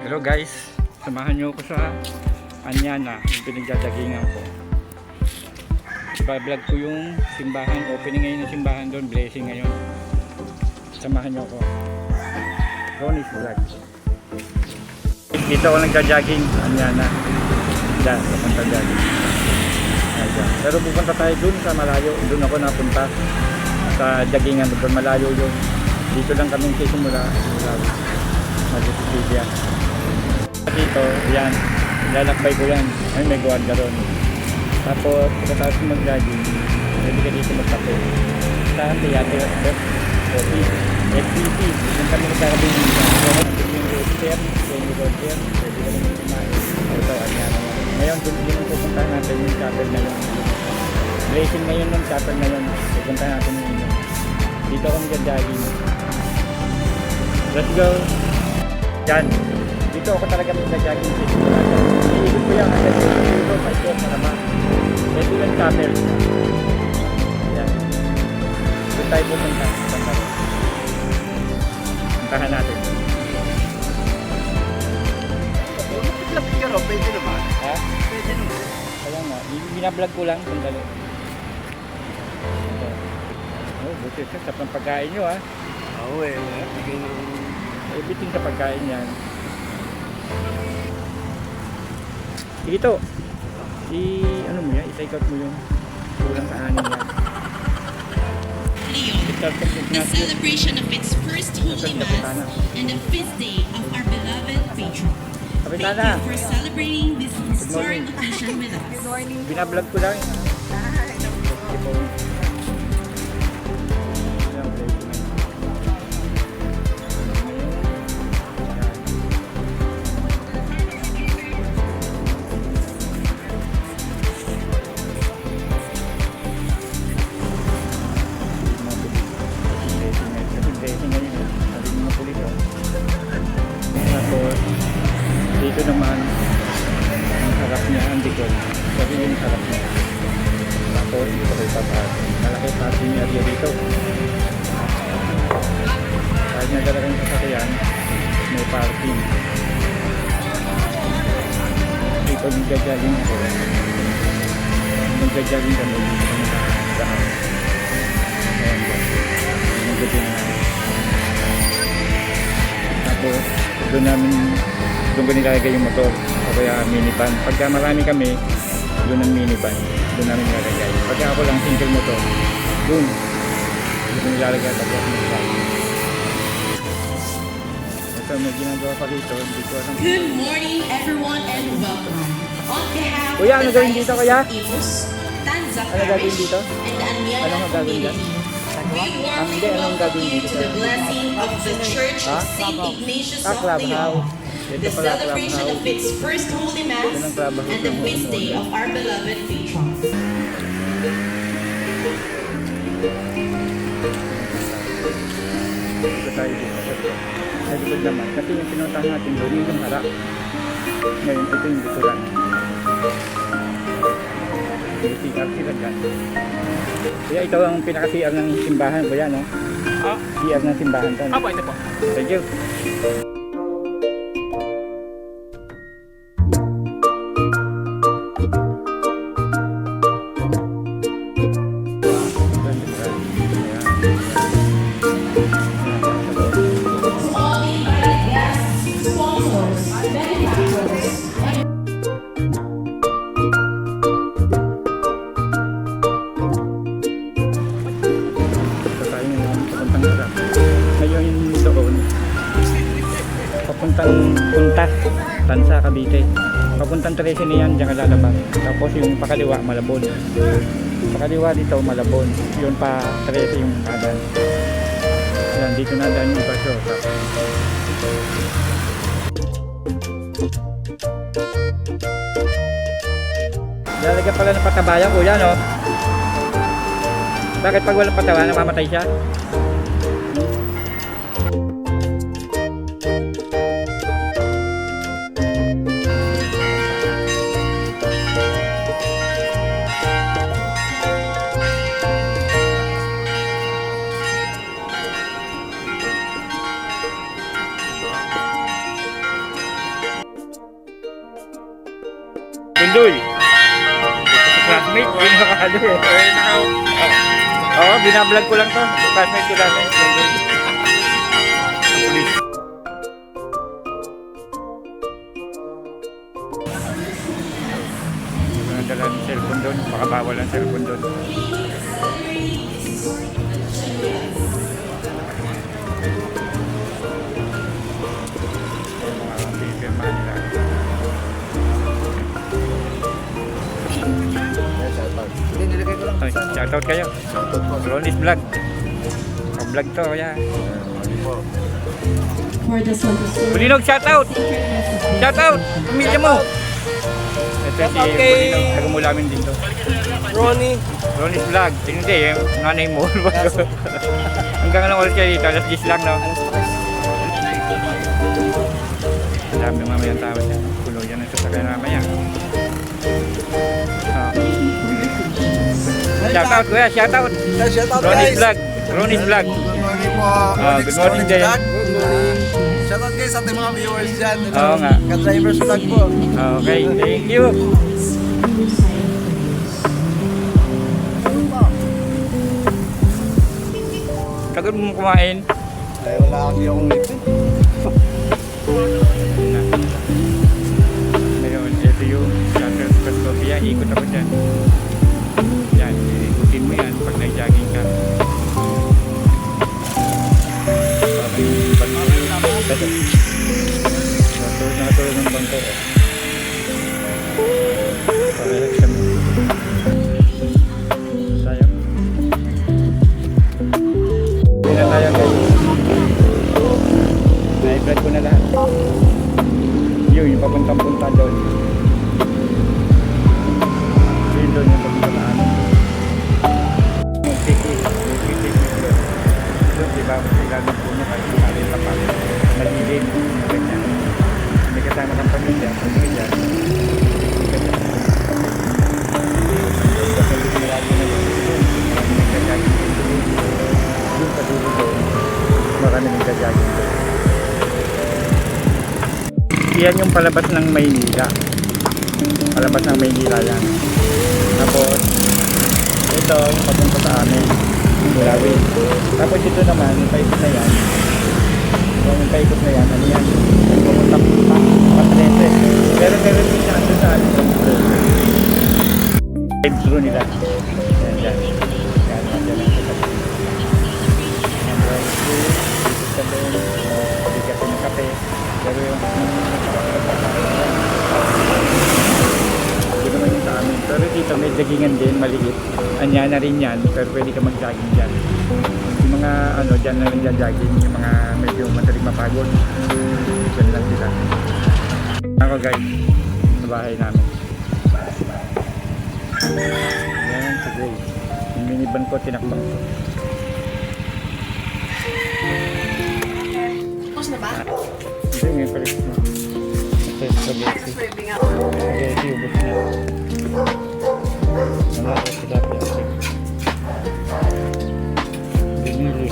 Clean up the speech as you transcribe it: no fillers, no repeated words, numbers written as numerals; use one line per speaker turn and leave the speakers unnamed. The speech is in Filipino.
Hello guys, samahan nyo ako sa Anyana, yung pinagdadagingan ko. Iba-vlog ko yung simbahan, opening ngayon ng simbahan doon, blessing ngayon. Samahan nyo ako. Ronnie's Vlog. Dito ako nagja-jogging, Anyana. Diyan, papunta jogging. Ayan. Pero pupunta tayo dun sa malayo, dun ako napunta sa joggingan, doon malayo yun. Dito lang kami sisimula. Mag-isipidya. Dito, yan, lalakbay ko yan. Ay, may guarda ron. Tapos, pagkatapos mag-jogging, pwede ka dito magkape. Saan? Tiyate, coffee, FPC. Yung kami nagkakabingin dyan. Yung roadster, pwede kami kumain. Ito, yan. Ngayon, yung pupuntahan natin yung chapel na yun. Blessing ngayon ng chapel na yun. Pupuntahan natin yung yun. Dito ako mag-jogging. Let's go! Yan. Dito ako talaga mag-jogging sa simulahan. Iikot ko yan hanggang dito, paikot na naman. Pwede lang chapel. Yan. Doon tayo pupunta. Puntahan natin.
Lapit ka ro, pwede naman.
Ha?
Pwede naman.
Kaya nga, binablog ko lang. Sandali. Oh, buti siya sa pagkain nyo ha.
Oo eh, bigay ng...
Everything sa pagkain yan. Sige to. Ano mo yan? I-take out mo yung kulang sa anin yan.
Leon, the celebration of its first Holy Mass and the feast day of our beloved patron. Thank you for celebrating this historic occasion with us.
Binablog ko lang. Dito naman ang harap niya, ang likod. Sabi yung harap niya. Tapos dito kayo paparking. Malaki parking area dito. Kahit nga talagang sasakyan, may parking. Dito nagja-jogging ako. Nagja-jogging kami dito sa daan. Ayan ba? Nagja-jogging namin. Tapos doon ko nilalagay yung motor o kaya minivan. Pagka marami kami, doon ang minivan, doon namin nilalagay. Pagka ako lang single motor, doon ko nilalagay pagka minivan. Ito may ginagawa pa dito, hindi ko alam.
Good morning everyone and welcome. On behalf
Kuya, ano
of the
gawin dito, kuya?
Imus, Tanza
Ano gagawin
Parish,
dito?
and the Anyana
Anong gagawin dyan?
community, we warmly
Hindi, anong
welcome
gagawin
you
dito?
to the blessing of the Church
Ha?
of St. Ignatius of
Clubhouse.
Leon,
Ito
the
pala
celebration of
clubhouse.
its first Holy Mass
Ito ng clubhouse
and the
ng
feast day of our beloved patron.
Dito tayo dito. Sa likod naman. Kasi yung pinuntahan natin doon, yung harap. Ngayon, ito yung likuran. CR sila dyan. Kaya ito ang pinaka-CR ng simbahan ko yan, no? CR ng simbahan to.
Apo, ito po.
Thank you.
All invited guests, sponsors, benefactors,
Ito tayo ngayon, papuntang harap. Ngayon doon, papuntang Puntas, Tansa, Cavite. Papuntang 13 niyan, diyan ka lalabas. Tapos yung pakaliwa, Malabon. Pakaliwa dito, Malabon. Yun pa, 13 yung kanan. Yan, dito na daan yung basyo. Lalagyan pala ng patabayan, kuya, no? Bakit pag walang patawa, namamatay siya? Sundoy. Sa classmate, hindi nakakalo eh. Oo, binablog ko lang to. Classmate ko lang eh. Sundoy. Ang pulis. Dala ng cellphone doon, baka bawal ang cellphone doon. Mga pipirma nila.
Hindi, nilagay ko lang
Ay,
sa ano.
shoutout kayo.
Shoutout po.
Ronis Vlog. Ang vlog to, kaya.
For this one,
Pulinog, shoutout! Shoutout! Pamilya mo! Ito si
Shoutout kay-
Pulinog, taga-mulamin dito.
Ronnie.
Ronis Vlog. Hindi, yung nanay mo. Hanggang anong oras kayo dito? Alas 10 lang, no? Ang dami ng mamayang tao dyan. Puno yan ang sasakyan mamaya. Oh. Shoutout, kuya. Shoutout!
Shoutout
Ronis
guys.
Vlog. Ronis Vlog.
Good morning po.
Good morning, Jay.
Good morning. Shoutout guys sa ating mga viewers dyan.
Oo nga.
Ka-drivers vlog po.
Okay, thank you. Tagal mo kumain.
Ay, wala kasi akong lipin.
Ngayon, ito yung Shutter Scotopia. Ikot ako dyan. Yan, ikutin mo yan pag nag-jogging ka. Natulog ng bangko. Parehas kami. Sayang. Hindi na tayo guys. Na-i-vlog ko na lahat. Yung papunta-punta doon. Yun doon yung papunta na ano. Mag-picnic. Mag-picnic doon. Doon, diba? Kailangan po nyo kahit kung pa pa. Nalilim. Ganyan. May kasama ng pamilya. Pamilya. Ganyan. Kasi malaki na yun. Maraming nagkajagin doon. Doon sa dulo doon. Maraming nagkajagin doon. Yan yung palabas ng Maynila. Palabas ng Maynila yan. Tapos, ito yung papunta sa amin. Mulawi. Tapos ito naman, yung paikot na yan. So, yung paikot na yan, ano yan? Pumunta-punta. Patrese. Pero meron din siya ando sa amin. Drive-thru nila. Yan, yan. Yan, yan. Yan, drive-thru. Dito sa doon. Pabigat ng kape. Pero yung ito naman yung sa amin. Pero dito may dagingan din, maliit. Anya na rin yan, pero pwede ka mag-jogging dyan. Yung mga ano, dyan na rin dyan jogging, yung mga medyo madaling mapagod. Dyan lang sila. Ako guys, sa bahay namin. Yan, today. Yung minivan ko, tinakbang ko.
Tapos na ba?
Hindi, may palit mo. Ito, spaghetti.
Swerving ako.
Spaghetti, ubos na. Wala ko sila pinasig. Binili.